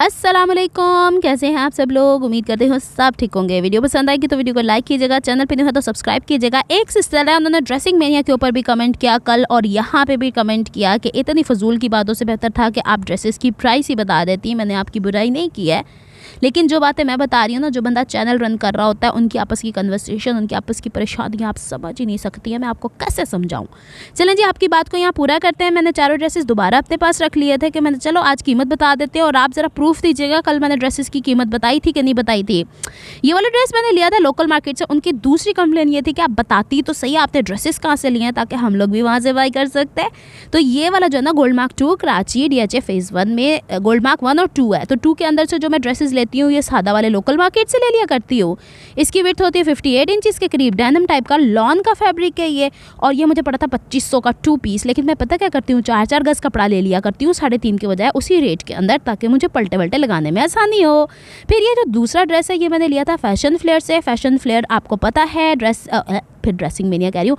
अस्सलामुअलैकुम, कैसे हैं आप सब लोग। उम्मीद करते हो सब ठीक होंगे। वीडियो पसंद आएगी तो वीडियो को लाइक कीजिएगा, चैनल पे नहीं है तो सब्सक्राइब कीजिएगा। एक सिस्टर है, उन्होंने ड्रेसिंग मेनिया के ऊपर भी कमेंट किया कल, और यहाँ पे भी कमेंट किया कि इतनी फजूल की बातों से बेहतर था कि आप ड्रेसेस की प्राइस ही बता देती। मैंने आपकी बुराई नहीं की है, लेकिन जो बातें मैं बता रही हूँ ना, जो बंदा चैनल रन कर रहा होता है, उनकी आपस की कन्वर्सेशन, उनकी आपस की परेशानियाँ आप समझ ही नहीं सकती हैं। मैं आपको कैसे समझाऊँ। चलें जी, आपकी बात को यहाँ पूरा करते हैं। मैंने चारों ड्रेसेस दोबारा अपने पास रख लिए थे कि मैंने चलो आज कीमत बता देते हैं, और आप ज़रा प्रूफ दीजिएगा कल मैंने ड्रेसेस की कीमत बताई थी कि नहीं बताई थी। ये वाला ड्रेस मैंने लिया था लोकल मार्केट से। उनकी दूसरी कंप्लेन ये थी कि आप बताती तो सही आपने ड्रेसेस कहाँ से लिए हैं, ताकि हम लोग भी वहाँ से बाई कर सकते हैं। तो ये वाला जो है ना, gold mark 2 Karachi DHA phase 1 में गोल्ड मार्क 1 और 2 है। तो 2 के अंदर से जो मैं ड्रेसेस लेती हूँ, ये सादा वाले लोकल मार्केट से ले लिया करती हूँ। इसकी विड्थ होती है 58 इंचज़ के करीब। डेनिम टाइप का लॉन का फैब्रिक है ये, और ये मुझे पड़ा था 2500 का 2 पीस। लेकिन मैं पता क्या करती हूँ, 4-4 गज़ कपड़ा ले लिया करती हूँ 3.5 के बजाय उसी रेट के अंदर, ताकि मुझे पलटे वलटे लगाने में आसानी हो। फिर ये जो दूसरा ड्रेस है, ये मैंने लिया था फैशन फ्लेयर से। फैशन फ्लेयर आपको पता है फिर ड्रेसिंग मेनिया कह रही हूँ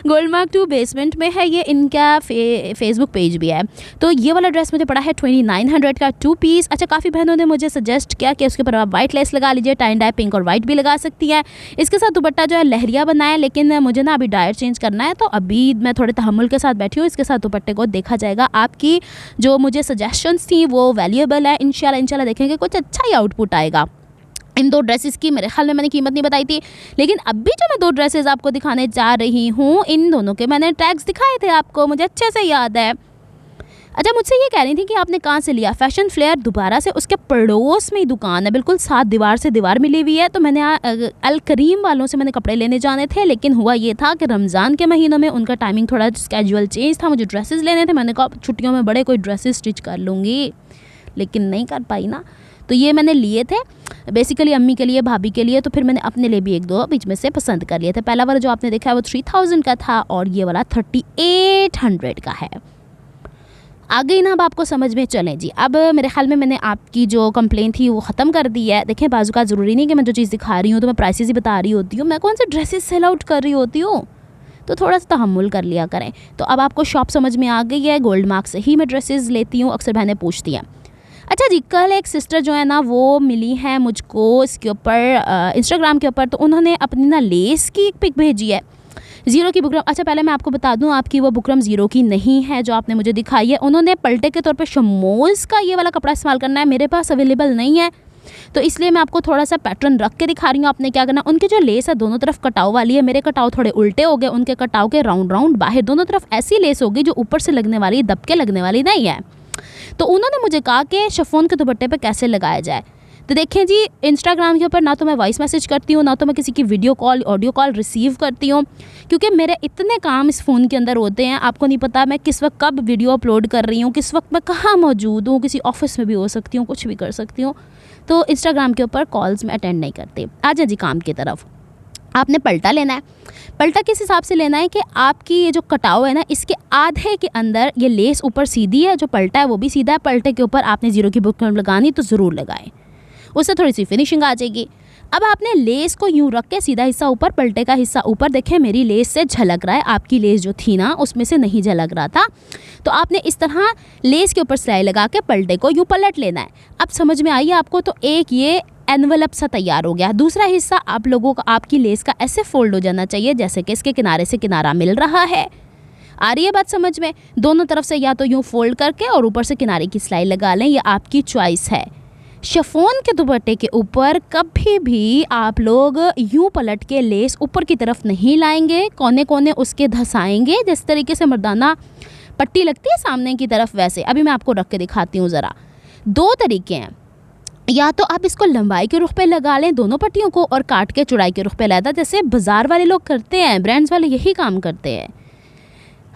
गोल्ड मार्क 2 बेसमेंट में है ये, इनका फेसबुक पेज भी है। तो ये वाला ड्रेस मुझे पड़ा है 2900 का 2 पीस। अच्छा, काफ़ी बहनों ने मुझे सजेस्ट किया कि उसके ऊपर आप वाइट लेस लगा लीजिए, टाइन डाई पिंक और वाइट भी लगा सकती हैं। इसके साथ दुपट्टा जो है लहरिया बनाया, लेकिन मुझे ना अभी डायर चेंज करना है, तो अभी मैं थोड़े तहम्मुल के साथ बैठी हूँ। इसके साथ दुपट्टे को देखा जाएगा। आपकी जो मुझे सजेशंस थी वो वैल्यूएबल है। इंशाल्लाह देखेंगे कुछ अच्छा ही आउटपुट आएगा। इन 2 ड्रेसेस की मेरे ख्याल में मैंने कीमत नहीं बताई थी, लेकिन अभी जो मैं 2 ड्रेसेस आपको दिखाने जा रही हूँ, इन दोनों के मैंने टैग्स दिखाए थे आपको, मुझे अच्छे से याद है। अच्छा, मुझसे ये कह रही थी कि आपने कहाँ से लिया। फैशन फ्लेयर दोबारा से उसके पड़ोस में ही दुकान है, बिल्कुल साथ दीवार से दीवार मिली हुई है। तो मैंने अल करीम वालों से मैंने कपड़े लेने जाने थे, लेकिन हुआ ये था कि रमज़ान के महीनों में उनका टाइमिंग थोड़ा स्केजुअल चेंज था। मुझे ड्रेसेस लेने थे, मैंने कहा छुट्टियों में बड़े कोई ड्रेसेस स्टिच कर लूँगी, लेकिन नहीं कर पाई ना। तो ये मैंने लिए थे बेसिकली अम्मी के लिए, भाभी के लिए। तो फिर मैंने अपने लिए भी 1-2 बीच में से पसंद कर लिए थे। पहला वाला जो आपने देखा है वो 3000 का था, और ये वाला 3800 का है। आ गई ना अब आपको समझ में। चलें जी, अब मेरे ख्याल में मैंने आपकी जो कंप्लेन थी वो ख़त्म कर दी है। देखें, बाजू का ज़रूरी नहीं कि मैं जो चीज़ दिखा रही हूँ तो मैं प्राइसेस ही बता रही होती हूँ। मैं कौन से ड्रेसेस सेल आउट कर रही होती हूँ, तो थोड़ा सा तहम्मुल कर लिया करें। तो अब आपको शॉप समझ में आ गई है। गोल्ड मार्क से ही मैं ड्रेसेस लेती हूँ, अक्सर बहनें पूछती हैं। अच्छा जी, कल एक सिस्टर जो है ना वो मिली है मुझको इसके ऊपर इंस्टाग्राम के ऊपर। तो उन्होंने अपनी ना लेस की एक पिक भेजी है, ज़ीरो की बुकरम। अच्छा, पहले मैं आपको बता दूं, आपकी वो बुकरम ज़ीरो की नहीं है जो आपने मुझे दिखाई है। उन्होंने पलटे के तौर पे शमोज़ का ये वाला कपड़ा इस्तेमाल करना है, मेरे पास अवेलेबल नहीं है, तो इसलिए मैं आपको थोड़ा सा पैटर्न रख के दिखा रही हूँ। आपने क्या करना, उनकी जो लेस है दोनों तरफ कटाव वाली है, मेरे कटाव थोड़े उल्टे हो गए, उनके कटाव के राउंड राउंड बाहर दोनों तरफ ऐसी लेस होगी जो ऊपर से लगने वाली, दबके लगने वाली नहीं है। तो उन्होंने मुझे कहा कि शिफॉन के दुपट्टे पे कैसे लगाया जाए। तो देखें जी, इंस्टाग्राम के ऊपर ना तो मैं वॉइस मैसेज करती हूँ, ना तो मैं किसी की video call audio call receive करती हूँ, क्योंकि मेरे इतने काम इस फ़ोन के अंदर होते हैं। आपको नहीं पता मैं किस वक्त कब वीडियो अपलोड कर रही हूँ, किस वक्त मैं कहाँ मौजूद हूँ, किसी ऑफिस में भी हो सकती हूँ, कुछ भी कर सकती हूँ। तो इंस्टाग्राम के ऊपर कॉल्स में अटेंड नहीं करती। आ जाए जी काम की तरफ। आपने पलटा लेना है। पलटा किस हिसाब से लेना है कि आपकी ये जो कटाव है ना, इसके आधे के अंदर ये लेस ऊपर सीधी है, जो पलटा है वो भी सीधा है। पलटे के ऊपर आपने ज़ीरो की बुकरम लगानी तो ज़रूर लगाएं, उससे थोड़ी सी फिनिशिंग आ जाएगी। अब आपने लेस को यूँ रख के सीधा हिस्सा ऊपर, पलटे का हिस्सा ऊपर। देखें, मेरी लेस से झलक रहा है, आपकी लेस जो थी ना उसमें से नहीं झलक रहा था। तो आपने इस तरह लेस के ऊपर सिलाई लगा के पलटे को यूँ पलट लेना है। अब समझ में आई आपको। तो एक ये एनवलप सा तैयार हो गया। दूसरा हिस्सा आप लोगों का, आपकी लेस का ऐसे फोल्ड हो जाना चाहिए जैसे कि इसके किनारे से किनारा मिल रहा है। आ रही है बात समझ में। दोनों तरफ से या तो यूँ फोल्ड करके और ऊपर से किनारे की सिलाई लगा लें, ये आपकी चॉइस है। शिफॉन के दुपट्टे के ऊपर कभी भी आप लोग यूँ पलट के लेस ऊपर की तरफ नहीं लाएंगे, कोने कोने उसके धसाएंगे जिस तरीके से मर्दाना पट्टी लगती है सामने की तरफ, वैसे। अभी मैं आपको रख के दिखाती हूँ ज़रा। 2 तरीके हैं, या तो आप इसको लंबाई के रुख पे लगा लें दोनों पट्टियों को, और काट के चौड़ाई के रुख पे लगा, जैसे बाज़ार वाले लोग करते हैं, ब्रांड्स वाले यही काम करते हैं।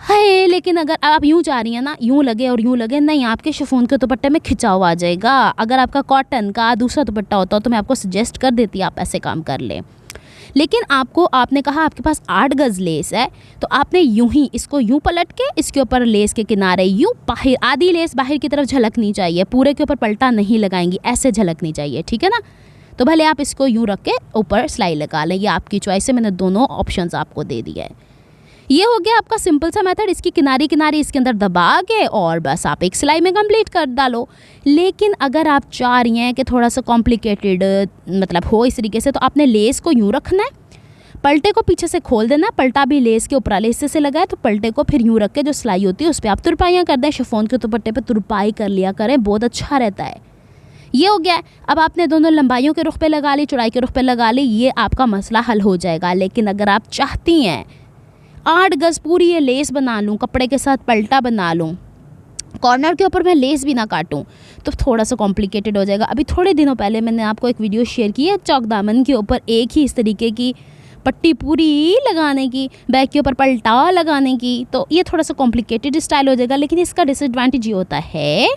है, लेकिन अगर आप यूँ चाह रही हैं ना, यूँ लगे और यूँ लगे, नहीं, आपके शिफॉन के दुपट्टे में खिंचाव आ जाएगा। अगर आपका कॉटन का दूसरा दुपट्टा होता तो मैं आपको सजेस्ट कर देती आप ऐसे काम कर लें। लेकिन आपने कहा आपके पास 8 गज़ लेस है, तो आपने यूं ही इसको यूं पलट के इसके ऊपर लेस के किनारे यूं बाहर, आधी लेस बाहर की तरफ झलकनी चाहिए, पूरे के ऊपर पलटा नहीं लगाएंगी, ऐसे झलकनी चाहिए, ठीक है ना। तो भले आप इसको यूं रख के ऊपर सिलाई लगा लें, ये आपकी चॉइस है। मैंने दोनों ऑप्शंस आपको दे दिया है। ये हो गया आपका सिंपल सा मेथड। इसकी किनारी किनारी इसके अंदर दबा के और बस आप एक सिलाई में कंप्लीट कर डालो। लेकिन अगर आप चाह रही हैं कि थोड़ा सा कॉम्प्लिकेटेड मतलब हो इस तरीके से, तो आपने लेस को यूँ रखना है, पलटे को पीछे से खोल देना, पलटा भी लेस के ऊपर वाले हिस्से से लगा है, तो पलटे को फिर यूँ रख के जो सिलाई होती है उस पर आप तुरपाइयाँ कर दें। शिफॉन के दुपट्टे पे तुरपाई कर लिया करें, बहुत अच्छा रहता है। ये हो गया है। अब आपने दोनों लंबाइयों के रुख पे लगा ली, चौड़ाई के रुख पे लगा ली, ये आपका मसला हल हो जाएगा। लेकिन अगर आप चाहती हैं 8 गज़ पूरी ये लेस बना लूँ, कपड़े के साथ पलटा बना लूँ, कॉर्नर के ऊपर मैं लेस भी ना काटूं, तो थोड़ा सा कॉम्प्लिकेटेड हो जाएगा। अभी थोड़े दिनों पहले मैंने आपको एक वीडियो शेयर की है चौक दामन के ऊपर एक ही इस तरीके की पट्टी पूरी लगाने की, बैक के ऊपर पलटा लगाने की, तो ये थोड़ा सा कॉम्प्लिकेटेड स्टाइल हो जाएगा। लेकिन इसका डिसएडवांटेज ये होता है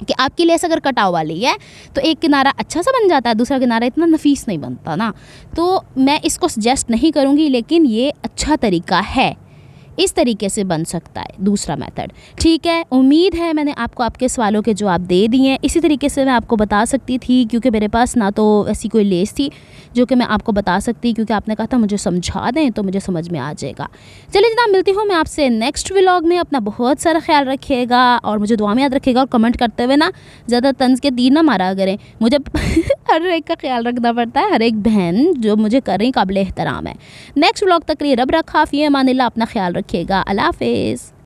कि आपकी लेस अगर कटाव वाली है तो एक किनारा अच्छा सा बन जाता है, दूसरा किनारा इतना नफीस नहीं बनता ना। तो मैं इसको सजेस्ट नहीं करूँगी, लेकिन ये अच्छा तरीका है, इस तरीके से बन सकता है दूसरा मेथड। ठीक है, उम्मीद है मैंने आपको आपके सवालों के जवाब दे दिए हैं। इसी तरीके से मैं आपको बता सकती थी, क्योंकि मेरे पास ना तो ऐसी कोई लेस थी जो कि मैं आपको बता सकती, क्योंकि आपने कहा था मुझे समझा दें तो मुझे समझ में आ जाएगा। चलिए जनाब, मिलती हूँ मैं आपसे नेक्स्ट व्लॉग में। अपना बहुत सारा ख्याल रखिएगा और मुझे दुआ में याद रखिएगा। और कमेंट करते हुए ना ज़्यादा तंज के तीर ना मारा करें, मुझे हर एक का ख्याल रखना पड़ता है। हर एक बहन जो मुझे कर रही काबिल एहतराम है। नेक्स्ट व्लॉग तक लिए रब रखा फ़ी अमानिल्लाह, अपना ख्याल रखिएगा। अल्लाह हाफ़िज़।